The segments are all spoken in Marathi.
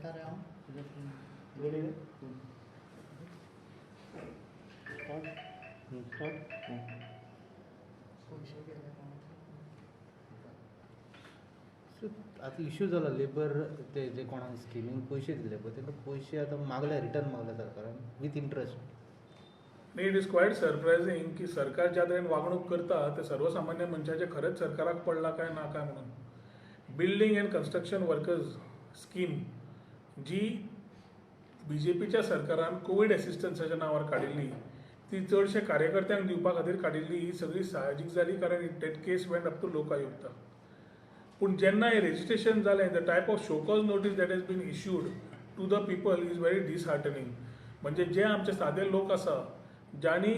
आता इश्यू जाला लेबर ते जे कोणाक स्किमीक पैसे दिले पळय तेंका पैसे आतां मागले रिटर्न मागले सरकारान with interest. It is quiet surprising की सरकार ज्या तरेन वागणूक करता ते सर्वसामान्य मनशाचे खरेंच सरकाराक पडला काय ना काय म्हणून. Building and construction workers scheme जी BJPच्या सरकारान कोविड एसिस्टन्साच्या नांवार काडिल्ली ती चडशे कार्यकर्त्यांक दिवपा खातीर काडिल्ली ही सगळी साहजीक जाली कारण that case went up to Lokayukta. पूण जेन्ना हे रेजिस्ट्रेशन जालें the type of show cause notice that has been issued to the people is very disheartening. म्हणजे जे आमचे सादे लोक आसा ज्यांनी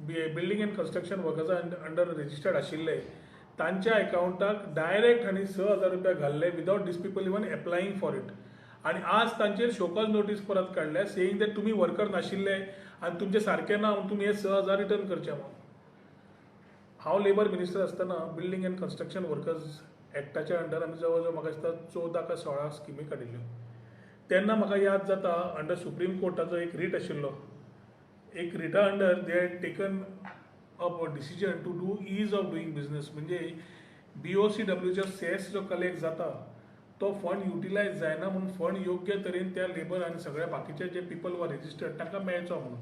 बिल्डींग अँड कन्स्ट्रक्शन वर्कर्सा अंडर रेजिस्टर्ड आशिल्ले तांच्या अकाउंटाक डायरेक्ट हांणी 6,000 रुपया घाल्ले without these people even applying for it. आनी आज तांचेर शोकॉज नोटीस परत काडल्या सेईंग दॅट तुमी वर्कर नाशिल्ले आनी तुमचे सारकें ना म्हणून तुमी हे 6,000 रिटर्न करचे म्हणून. हांव लेबर मिनिस्टर आसतना बिल्डींग अँड कन्स्ट्रक्शन वर्कर्स एक्टाच्या अंडर आमी जवळ जवळ म्हाका दिसता 14 का 16 स्किमी काडिल्ल्यो. तेन्ना म्हाका याद जाता अंडर सुप्रीम कोर्टाचो एक रीट आशिल्लो. एक रिटा under they had taken up a decision to do ease of doing business. म्हणजे BOCWचो सेस जो कलेक्ट जाता तो फंड युटिलायज जायना म्हणून फंड योग्य तरेन त्या लेबर आनी सगळ्या बाकीचे जे पीपल वर रेजिस्टर्ड तांकां मेळचो म्हणून.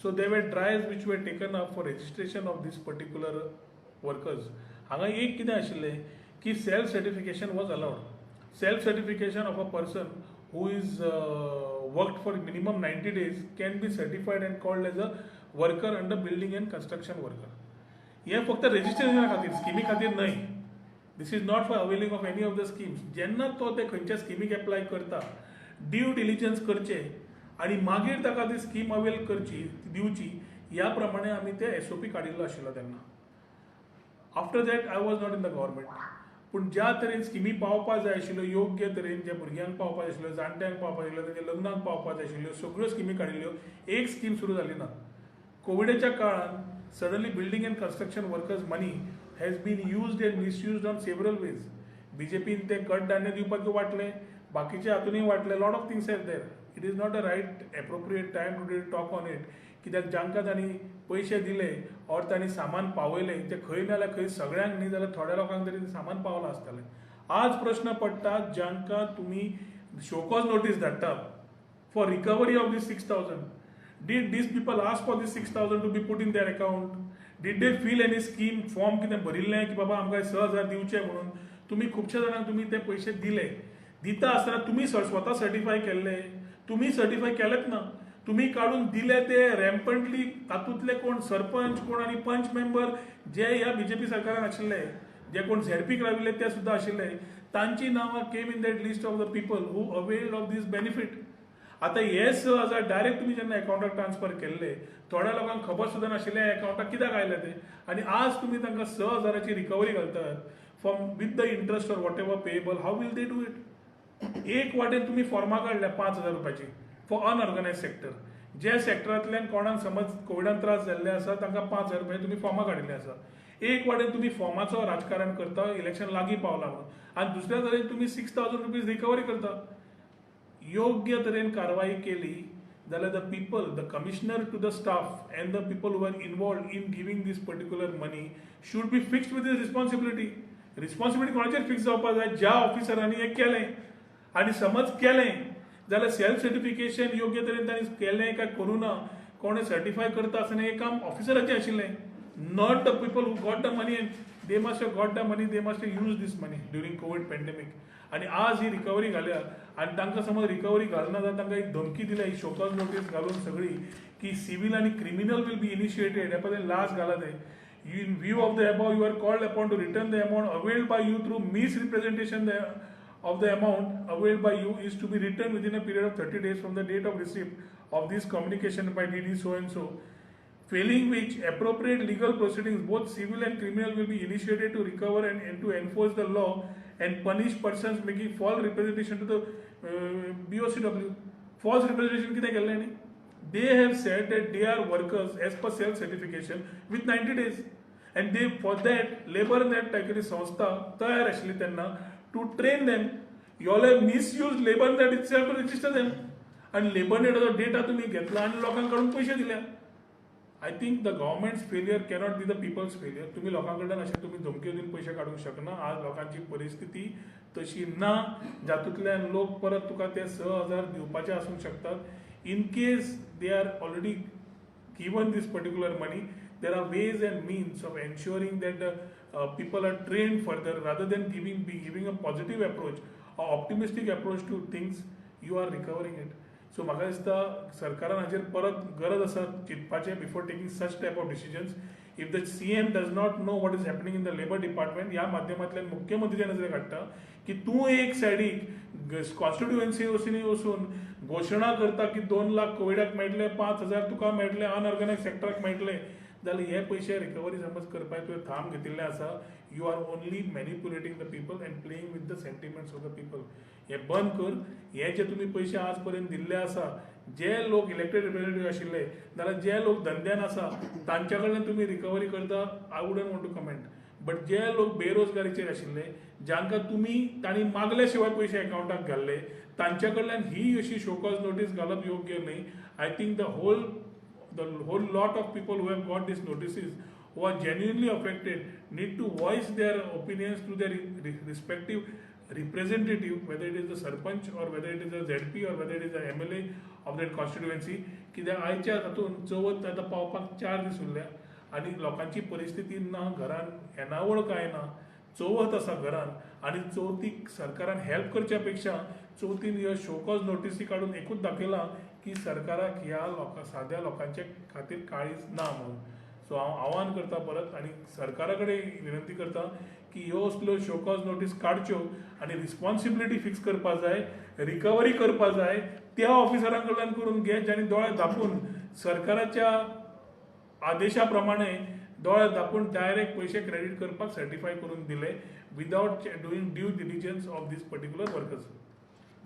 So they were drives which were taken up for registration of these particular workers. हांगा एक कितें आशिल्लें की self certification was allowed. Self certification of a person who is worked for minimum 90 days can be certified and called as a worker under building and construction worker. हे फक्त रेजिस्ट्रेशना खातीर स्किमी खातीर न्हय. This is not for availing of any of the schemes. जेन्ना तो ते खंयच्या स्किमीक एप्लाय करता ड्यू डिलिजन्स करचे आनी मागीर ताका ती स्कीम अवेल करची दिवची ह्या प्रमाणे आमी ते SOP काडिल्लो आशिल्लो तेन्ना. After that I was not in the government. पूण ज्या तरेन स्किमी पावपा जाय आशिल्ल्यो योग्य तरेन जे भुरग्यांक पावपा जाय आशिल्ल्यो जाणट्यांक पावपा जाय आशिल्ल्यो तेंच्या लग्नाक पावपा जाय आशिल्ल्यो सगळ्यो स्किमी काडिल्ल्यो एक स्कीम सुरू जाली ना. कोविडच्या काळान suddenly building and construction workers money has been used and misused on several ways. BJPन ते कडधान्य दिवपाक वाटले बाकीचे हातूनय वाटले. Lot of things are there. It is not a right appropriate time to talk on it. कित्याक जांकां तांणी पयशे दिले ऑर तांणी सामान पावयलें ते खंय ना जाल्यार खंय सगळ्यांक न्ही जाल्यार थोड्या लोकांक तरी सामान पावलां आसतलें. आज प्रश्न पडटा जांकां तुमी शोकॉज नोटीस धाडटा for recovery of these 6,000. Did these people ask for these 6,000 to be put in their account? Did they feel any scheme form कितें भरिल्लें की बाबा आमकां 6,000 दिवचे म्हणून? तुमी खुबश्या जाणांक तुमी ते पयशे दिले. दिता आसतना तुमी स्वता सर्टिफाय केल्ले? तुमी सर्टिफाय केलेच ना. तुम्ही काढून दिले ते रॅम्पंटली. तातूंतले कोण सरपंच कोण आनी पंच मेंबर जे ह्या BJP सरकारान आशिल्ले जे कोण झेडपीक राविल्ले ते सुद्दां आशिल्ले तांची नांवां came in that list of the people who availed of these benefit. आतां हे 6,000 डायरेक्ट तुमी जेन्ना अकाउंटाक ट्रान्सफर केल्ले थोड्या लोकांक खबर सुद्दां नाशिल्लें अकाउंटाक कित्याक आयले ते आनी आज तुमी तांकां 6,000ची रिकवरी घालतात from with the interest or whatever payable. How will they do it? एक वाटेन तुमी फॉर्मां काडल्या 5,000 रुपयाची फॉर अनऑर्गनायज सेक्टर. जे सेक्टरांतल्यान कोणाक समज कोविडान त्रास जाल्ले आसा तांकां 5,000 रुपया तुमी फॉर्मां काडिल्ले आसा. एक वाटेन तुमी फॉर्माचो राजकारण करता इलेक्शन लागीं पावला म्हणून आनी दुसऱ्या तरेन तुमी 6,000 रुपीज रिकवरी करता. योग्य तरेन कारवाई केली जाल्यार the people the commissioner to the staff and the people who are involved in giving these particular money should be fixed with responsibility. Responsibility कोणाचेर फिक्स जावपाक जाय? ज्या ऑफिसरांनी हें केलें. आनी समज केलें जाल्यार सेल्फ सर्टिफिकेशन योग्य तरेन तांणी केलें काय करूं ना कोणें सर्टिफाय करता आसतना हें काम ऑफिसराचें आशिल्लें. Not the people who got the money. They must have got the money. They must have use these money during COVID pandemic. आनी आज ही रिकवरी घाल्या आनी तांकां समज रिकवरी घालना जाल्यार तांकां एक धमकी दिल्या ही शोकॉज नोटीस घालून सगळी की सिव्हील आनी क्रिमिनल वील बी इनिशिएटेड. हे पळय लास्ट घाला ते. In view of the above, you are called upon to return the amount availed by you through misrepresentation of the amount availed by you is to be returned within a period of 30 days from the date of receipt of this communication by DD so and so. Failing which, appropriate legal proceedings, both civil and criminal, will be initiated to recover and to enforce the law and punish persons making false representation to the BOCW. False representation कितें केल्लें न्ही? They have said that they are workers as per self-certification with 90 days. And they, for that, labor net संस्था तयार आशिल्ली तेन्ना to train them you all have misuse labour net itself to register them आणि लेबर नेटाचो डेटा तुम्ही घेतला आणि लोकांकडून पैसे दिल्या. I think the government's failure cannot be the people's failure. तुम्ही लोकांकडून असे तुम्ही धमक्यो दिवन पैसे काढूंक शकना. आज लोकांची परिस्थिती तशी ना, जातूंतल्यान लोक परत तुका ते 6,000 दिवपाचे आसूंक शकतात. In case they are already given this particular money, there are ways and means of ensuring that people are trained further rather than giving a positive approach or optimistic approach to things. You are recovering it. So म्हाका दिसता सरकारान हाचेर परत गरज आसा चिंतपाचें before taking such type of decisions. If the CM does not know what is happening in the labor department, ह्या माध्यमांतल्यान मुख्यमंत्र्याच्या नजरेक हाडटा की तूं एक सायडीक कॉन्स्टिट्युएन्सी वचून घोशणा करता की 2 लाख कोविडाक मेळटले, 5,000 तुका मेळटले, अनऑर्गनायज सेक्टराक मेळटले, जाल्यार हे पयशे रिकवरी समज करपाक तुवें थाम घेतिल्ले आसा. You are only manipulating the people and playing with the sentiments of the people. हे बंद कर. हे जे तुमी पयशे आज पर्यंत दिल्ले आसा, जे लोक इलेक्टेड रिप्रेझेंटेटिव्ह आशिल्ले जाल्यार जे लोक धंद्यान आसा तांच्या कडल्यान तुमी रिकवरी करता. I wouldn't want to comment. But जे लोक बेरोजगारीचेर आशिल्ले, जांकां तांणी मागल्या शिवाय पयशे अकाउंटाक घाल्ले, तांच्या कडल्यान ही अशी शोकॉज नोटीस घालप योग्य न्हय. I think the whole lot of people who have got these notices, who are genuinely affected, need to voice their opinions to their respective representative, whether it is the sarpanch or whether it is the ZP or whether it is the MLA of that constituency. कित्याक आयच्या हातून चवथ आतां पावपाक 4 दीस उरल्या आनी लोकांची परिस्थिती ना, घरान येणावळ काय ना, चवथ आसा घरान आनी चवथीक सरकारान हेल्प करच्या पेक्षा चवथीन ह्यो शोकॉज नोटीसी काडून एकूच दाखयलां की सरकाराक ह्या साद्या लोकांच्या खातीर काळीज ना म्हणून. सो हांव आव्हान करता परत आनी सरकारा कडेन विनंती करता की ह्यो असल्यो शोकॉज नोटीस काडच्यो आनी रिस्पॉन्सिबिलिटी फिक्स करपा जाय, रिकवरी करपा जाय. त्या ऑफिसरां कडल्यान करून घे ज्यांनी दोळे धापून सरकाराच्या आदेशा प्रमाणे दोळे धापून डायरेक्ट पयशे क्रेडीट करपाक सर्टिफाय करून दिले without doing due diligence of these particular workers.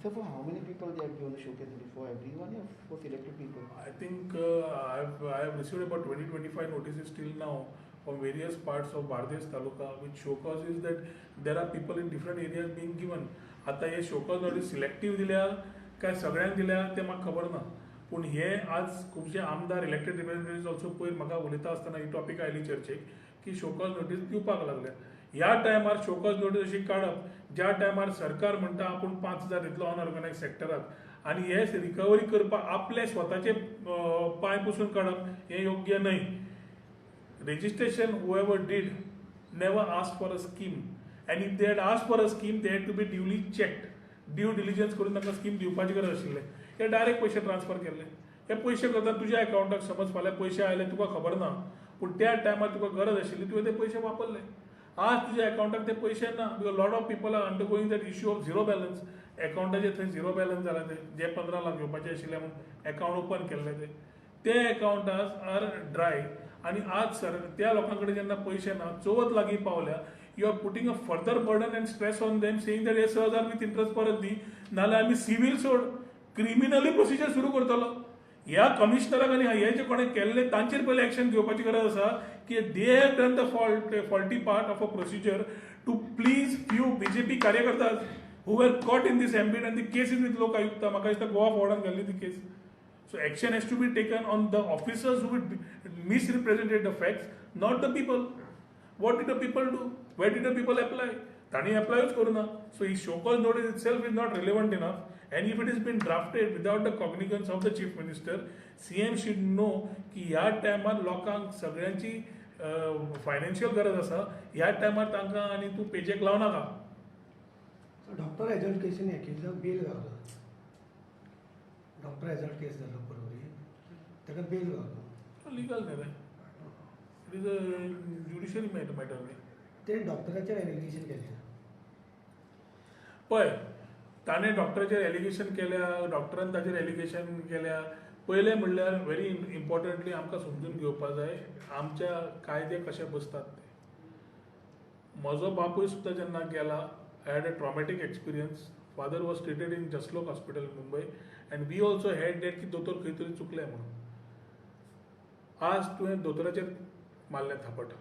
So for how many people they have given the showcase? For everyone or for selected people? I think I have received about 20-25 notices till now from various parts of Bardesh Taluka, which show causes that there are people in different areas being given. आता हे शोकॉज नोटीस सिलेक्टिव्ह दिल्या काय सगळ्यांक दिल्या ते म्हाका खबर ना. पूण हे आज खुबशे आमदार इलेक्टेड रिप्रेझेंटेटिव्ह ऑल्सो पयर म्हाका उलयता आसतना ही टॉपिक आयली चर्चेक की शोकॉज नोटीस दिवपाक लागल्या. ह्या टायमार शोकॉज नोटीस अशी काडप ज्या टायमार सरकार म्हणटा आपूण 5,000 दितलो अनऑर्गनायज सेक्टराक आनी हे रिकवरी करपाक आपले स्वताचे पांय पुसून काडप हे योग्य न्हय. Registration whoever did never asked for a scheme, and if they had asked for a scheme they had to be duly checked. Due diligence करून तांकां स्कीम दिवपाची गरज आशिल्ले. हे डायरेक्ट पयशे ट्रान्सफर केले. हे पयशे करता तुज्या अकाउंटाक समज फाल्यां पयशे आयले तुका खबर ना, पूण त्या टायमार तुका गरज आशिल्ली तुवें ते पयशे वापरले. आज तुज्या अकाउंटाक ते पयशे ना because lot of people are undergoing that issue of zero balance. अकाउंटाचे थंय झिरो बॅलन्स जाला ते जे 15 लाख घेवपाचे आशिल्ले म्हणून अकाउंट ओपन केल्ले ते अकाउंटास आर ड्राय आनी आज त्या लोकां कडेन जेन्ना पयशे ना, चवथ लागीं पावल्या, you are putting a further burden and stress on them saying that हे 6,000 विथ इंट्रस्ट परत दी, नाल्यार आमी सिव्हील सोड, क्रिमिनली प्रोसिजर सुरू करतलो. ह्या कमिशनराक आनी हे जे कोणें केल्ले तांचेर पयलीं एक्शन घेवपाची गरज आसा की they have done the faulty part of a procedure to please few BJP कार्यकर्ताज who were caught in these ambit and the case is with Lokayukta. म्हाका दिसता गोवा फॉर्डान घाल्ली ती केस. So action has to be taken on the officers who misrepresented the facts, not the people. What did the people do? Where did the people apply? Tani applies koruna. So his show-cause notice itself is not relevant enough. And if it has been drafted without the cognizance of the chief minister, CM should know की ह्या टायमार लोकांक सगळ्यांची फायनान्शियल गरज आसा. ह्या टायमार तांकां आनी तूं पेजेक लाव नाका. डॉक्टर एजंट केसीन एक्युजाक बेल गावलो. डॉक्टर एजंट केस जालो परवरी ताका बेल गावलो. लिगल न्ही रे. It is a judiciary matter न्ही. ते डॉक्टराचेर एलिगेशन केलें. पळय ताणें डॉक्टराचेर एलिगेशन केल्या, डॉक्टरान ताचेर एलिगेशन केल्या. पयलें म्हणल्यार व्हेरी इम्पॉर्टंटली आमकां समजून घेवपाक जाय आमच्या कायदे कशे बसतात ते. म्हजो बापूय सुद्दां जेन्ना गेला, I had a traumatic experience. Father was treated in Jaslok hospital Mumbai and we also had that की दोतोर खंय तरी चुकले म्हणून. आज तुवें दोतोराचेर मारलें थापट.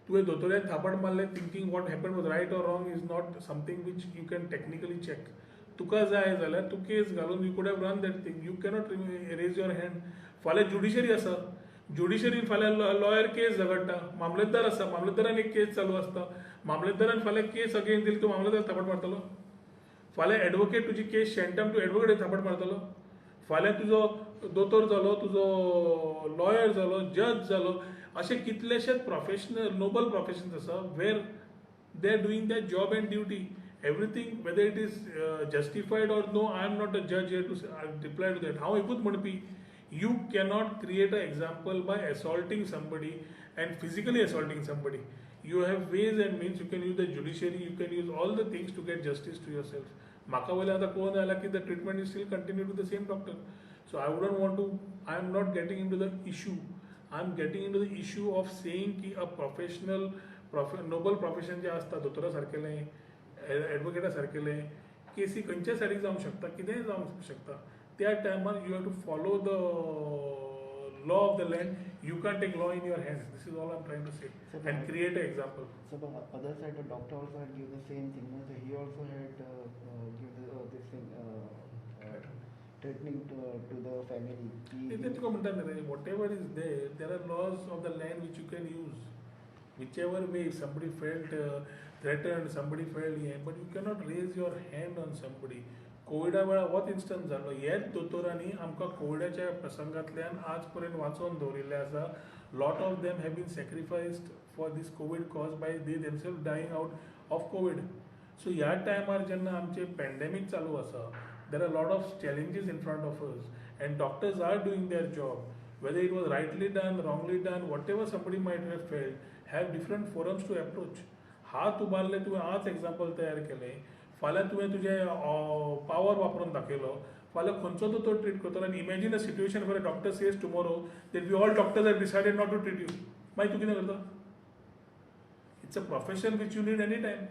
तुवें दोतोरान थापड मारलें thinking what happen was right or wrong is not something which you can technically check. तुका जाय जाल्यार तूं केस घालून you could have run that thing. You cannot raise your hand. फाल्यां ज्युडिशरी आसा, ज्युडिशरीन फाल्यां लॉयर केस झगडटा, मामलेदार आसा, मामलेदारान एक केस चालू आसता, मामलेदारान फाल्यां केस अगेन्स्ट दिली, तूं मामलेदार थापड मारतलो? फाल्यां एडवोकेट तुजी केस शेणटा तूं एडवोकेट थापड मारतलो? फाल्यां तुजो दोतोर जालो, तुजो लॉयर जालो, जज जालो, अशे कितलेशेच प्रोफेशनल नोबल प्रोफेशन्स आसा where they are doing that job and duty. Everything whether it is justified or no, I am not a जज here to reply to that. हांव एकूच म्हणपी, you cannot create an example by assaulting somebody and physically assaulting somebody. You have ways and means. You can use the judiciary, you can use all the things to get justice to yourself. म्हाका वयल्यान आतां कोण आयला की the treatment is still continue to the same doctor. So I wouldn't want to, I am not getting into the issue. I am getting into the issue of saying की a professional, noble profession जे असता, दोतोरा सारकेलें, एडवोकेटा सारकेलें, केसी खंयच्या सायडीक जावंक शकता, कितेंय जावंक शकता. त्या टायमार you have to follow the law of the land. You can take law in your hands. This is all I am trying to say and create a example. So the other side, the doctor also had given the same thing. No? So he also had given this thing, threatening to the family. ते तुका म्हणटा न्ही रे, whatever is there are laws of the land which you can use. whichever way somebody felt threatened, somebody felt but you cannot raise your hand on somebody. कोविडा वेळार होच इन्स्टन्स जालो. हेच दोतोरांनी आमकां कोविडाच्या प्रसंगांतल्यान आज पर्यंत वाचोवन दवरिल्ले आसा. Lot of them have been sacrificed for these Covid cause by they themselves dying out of Covid. So ह्या टायमार जेन्ना आमचे पॅन्डेमीक चालू आसा, there are lot of challenges in front of us and doctors are doing their job. whether it was rightly done, wrongly done, whatever somebody might have felt, have different forums to approach. हात उबारले, तुवें आज एक्झाम्पल तयार केलें, फाल्यां तुवें तुजें पावर वापरून दाखयलो, फाल्यां खंयचो तो ट्रीट करतलो. आनी imagine a situation where doctor says tomorrow that we all doctors have decided not to treat you. मागीर तूं कितें करता? It's a profession which you need any time.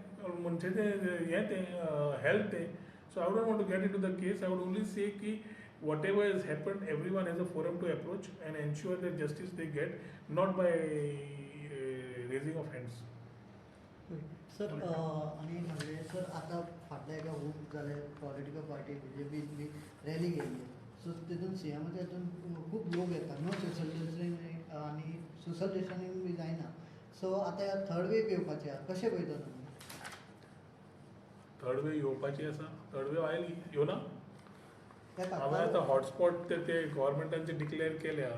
म्हणजे तें हें तें हेल्थ तें. So I don't want to get into the case. I would only say की whatever has happened, everyone has a forum to approach and ensure that justice they get, not by raising of hands. Sir आणि म्हणजे सर आता फाटल्या एका खूप जाले पॉलिटिकल पार्टी BJP बी रॅली केली. सो तितून सीएमाचे हातून खूप लोक येतात. नो सोशल डिस्टन्सिंग आणि सोशल डिस्टन्सिंग बी जायना. सो आता थर्ड वेव येवपाची आसा, कशें पळयता तुमी? थर्ड वेव येवपाची आसा. थर्ड वेव आयली, येवना. हांवें आतां आता हॉटस्पॉट ते गोवोरमेंटाचे डिक्लेअर केल्या.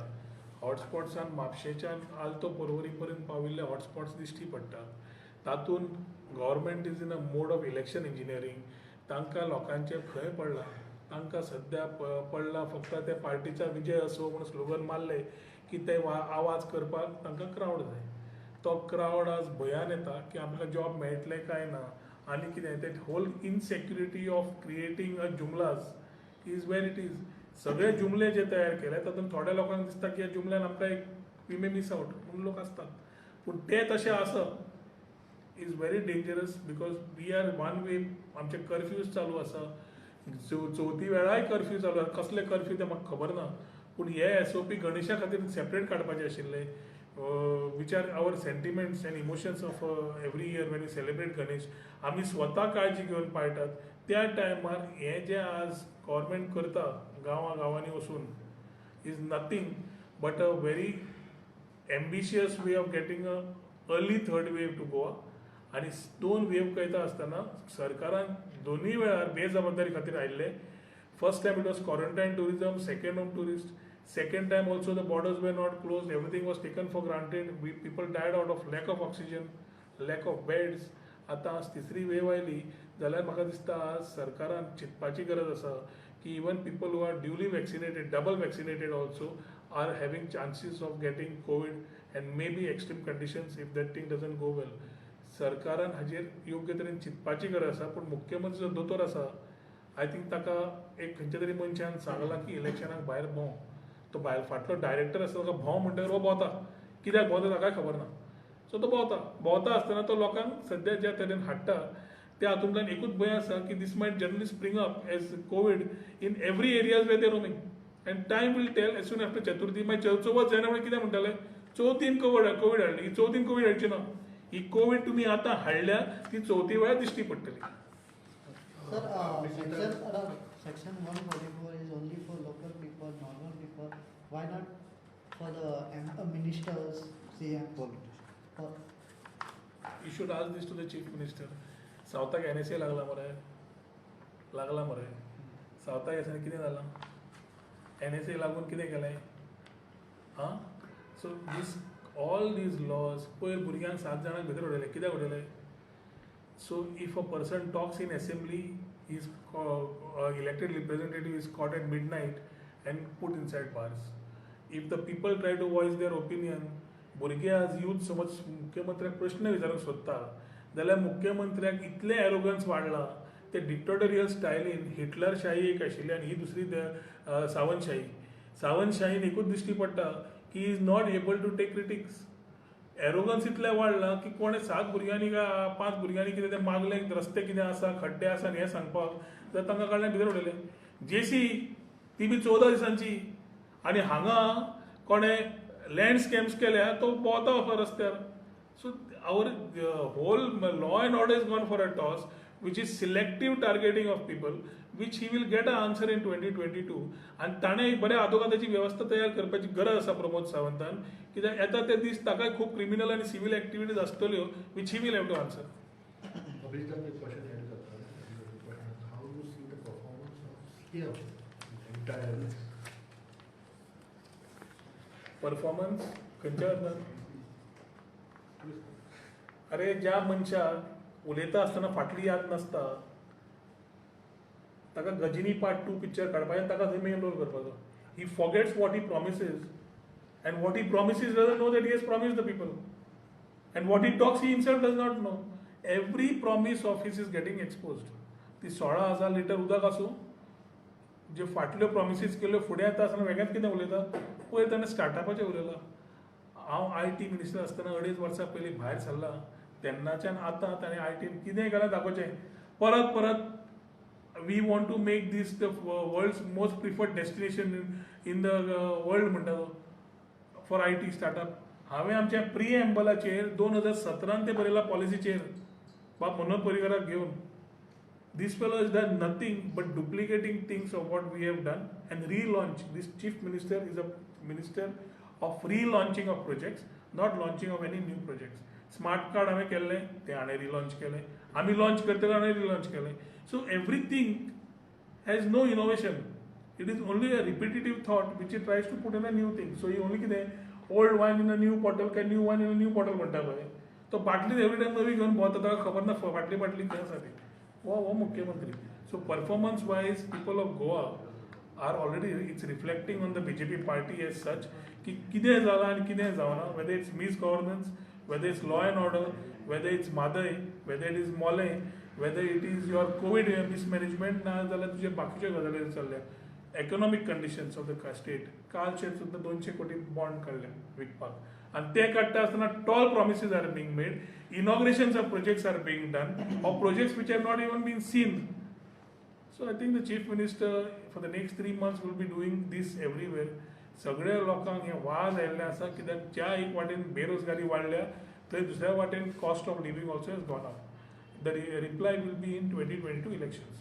हॉटस्पॉट्सान म्हापशेच्यान आल्तो पर्वरी पर्यंत पाविल्ले हॉटस्पॉट्स दिश्टी पडटात. तातूंत government is in a mode of election engineering. तांकां लोकांचें खंय पडलां, तांकां सद्या पडलां फक्त त्या पार्टीचा विजय असो म्हणून स्लोगन मारले की ते आवाज करपाक तांकां क्रावड जाय. तो क्रावड आज भंयान येता की आमकां जॉब मेळटले काय ना आनी कितें. ते whole insecurity of creating a jumlas is where it is. सगळे जुमले जे तयार केले तातूंत थोड्या लोकांक दिसता की ह्या जुमल्यान आमकां एक वी मे मिस आउट म्हणून लोक आसतात. पूण ते तशें आसप is very dangerous because we are one way. आमचे कर्फ्यूज चालू आसा. चवथी वेळाय कर्फ्यू चालू आसा. कसले कर्फ्यू ते म्हाका खबर ना. पूण हे SOP गणेशा खातीर सेपरेट काडपाचे आशिल्ले. Which are our sentiments and emotions of every year when we celebrate Ganesh. आमी स्वता काळजी घेवन पाळटात. त्या टायमार हें जें आज गव्हर्मेंट करता गांवांनी वचून is nothing but a very ambitious way of getting a early third wave to Goa. आनी 2 वेव कळटा आसतना सरकारान दोनूय वेळार बेजबाबदारी खातीर आयिल्ले. First time it was quarantine tourism, second home tourist. Second time also the borders were not close. Everything was taken for granted. People died out of lack of oxygen, lack of beds. आतां आज तिसरी वेव आयली जाल्यार म्हाका दिसता आज सरकारान चिंतपाची गरज आसा की even people who are duly vaccinated, double vaccinated also are having chances of getting COVID and may be extreme conditions if that thing doesn't go well. सरकारान हाजेर योग्य तरेन चिंतपाची गरज आसा. पूण मुख्यमंत्री जो दोतोर आसा आय थिंक ताका एक खंयच्या तरी मनशान सांगलां की इलेक्शनाक भायर भोंव. तो भायर फाटलो डायरेक्टर आसा ताका भोंव म्हणटकीर हो भोंवता. कित्याक भोंवता ताकाय खबर ना. सो तो भोंवता आसतना तो लोकांक सद्या ज्या तरेन हाडटा त्या हातूंतल्यान एकूच भंय आसा की this might generally spring up as COVID in every areas where they roaming. And time will tell as soon after Chaturthi. मागीर चवथ जायना म्हणून कितें म्हणटाले चवथीन कोवीड हाडली. चवथीन कोवीड हाडची ना. ही कोविड तुम्ही आता हाडल्या ती चवथी वेळा दिश्टी पडटली. Sir, section 144 is only for local people, normal people. Why not for the ministers, CMs? For- You should ask this to the chief minister. सावथाक NSA लागला मरे. सावथाक NSA कितें जालां? NSA लागून कितें केलें? हां? So all these laws, पयर भुरग्यांक 7 जाणांक भितर उडयले. कित्याक उडयले? So if a person talks in assembly, his elected representative is caught at midnight and put inside bars. If the people try to voice their opinion, भुरगे आज यूथ समज मुख्यमंत्र्याक प्रश्न विचारूंक सोदता जाल्यार मुख्यमंत्र्याक इतलें एरोगन्स वाडलां ते डिक्टेटोरियल स्टायलीन हिटलरशाही एक आशिल्ली आनी ही दुसरी सावंतशाहीन एकूच दिश्टी पडटा की is not able to take critics. Arrogance इतलें वाडलां की कोणें 7 भुरग्यांनी काय 5 भुरग्यांनी कितें तें मागलें रस्ते कितें आसा खड्डे आसा हें सांगपाक जाल्यार तांकां काडलें भितर उडयलें. जेसी ती बी 14 दिसांची आनी हांगा कोणें लँड स्कॅम्स केल्या तो भोंवता वचपा रस्त्यार. So our whole law and order is gone for a toss which is selective targeting of people, which he will get an answer in 2022. आनी ताणें बरें आदोगादाची वेवस्था तयार करपाची गरज आसा प्रमोद सावंतान कित्याक येता ते दीस ताकाय खूब क्रिमिनल आनी सिवील एक्टिविटीज आसतल्यो which he will have to answer. Abhijit, the question added up, how do you see the performance of CM entire performance खंयच्या अर्थान? अरे ज्या मनशाक उलयता आसतना फाटली याद नासता ताका गजिनी पार्ट 2 पिक्चर काडपाचें आनी ताका थंय मेन रोल करपाचो. He forgets what he promises and what he promises doesn't know that he has promised the people and what he talks he himself does not know. Every promise of his is getting exposed. ती 16,000 लिटर उदक आसूं जे फाटल्यो प्रॉमिसीस केल्यो फुडें येता आसतना वेगळेंच कितें उलयता. पयर ताणें स्टार्टअपाचें उलयलां. हांव IT मिनिस्टर आसतना 2.5 वर्सां पयलीं भायर सरलां तेन्नाच्यान आतां ताणें ITन कितेंय केल्यार दाखोवचें. परत we want to make these the world's most preferred destination in the world म्हणटा तो फॉर IT स्टार्टअप. हांवें आमच्या प्रिएम्बलाचेर 2017 ते बरयलां पॉलिसीचेर बाब मनोहर पर्रीकाराक घेवन. This fellow has done nothing but duplicating things of what we have done and relaunch. This chief minister is a minister of relaunching of projects, not launching of any new projects. Smart card हांवें केल्लें तें हाणें रिलॉन्च केलें. आमी लॉन्च करतकीर हाणें रिलॉन्च केलें. So everything has no innovation. It is only a repetitive thought which he tries to put in a new thing. So he only कितें old wine in a new bottle काय new wine in a new bottle म्हणटा पळय तो बाटली एवरी टायम नवी घेवन भोंवता ताका खबर ना फाटली कितें आसा ती. वो मुख्यमंत्री. So performance wise people of Goa are already it's reflecting on the BJP party as such की कितें जालां आनी कितें जावना, whether it's misgovernance, whether it's law and order, whether it's Madai, whether it is Mole, whether it is your COVID mismanagement ना जाल्यार तुजे बाकीच्यो गजाली चल्ल्या. Economic conditions of the state कालचे सुद्दां 200 कोटी बॉन्ड काडले विकपाक आनी ते काडटा आसतना tall promises are being made. Inaugurations of projects are being done, or projects which have not even been seen. So I think the chief minister for the next 3 months will be doing this everywhere. सगळ्या लोकांक हे वाज आयिल्ले आसा कित्याक ज्या एक वाटेन बेरोजगारी वाडल्या थंय दुसऱ्या वाटेन cost of living also has gone up. The reply will be in 2022 elections.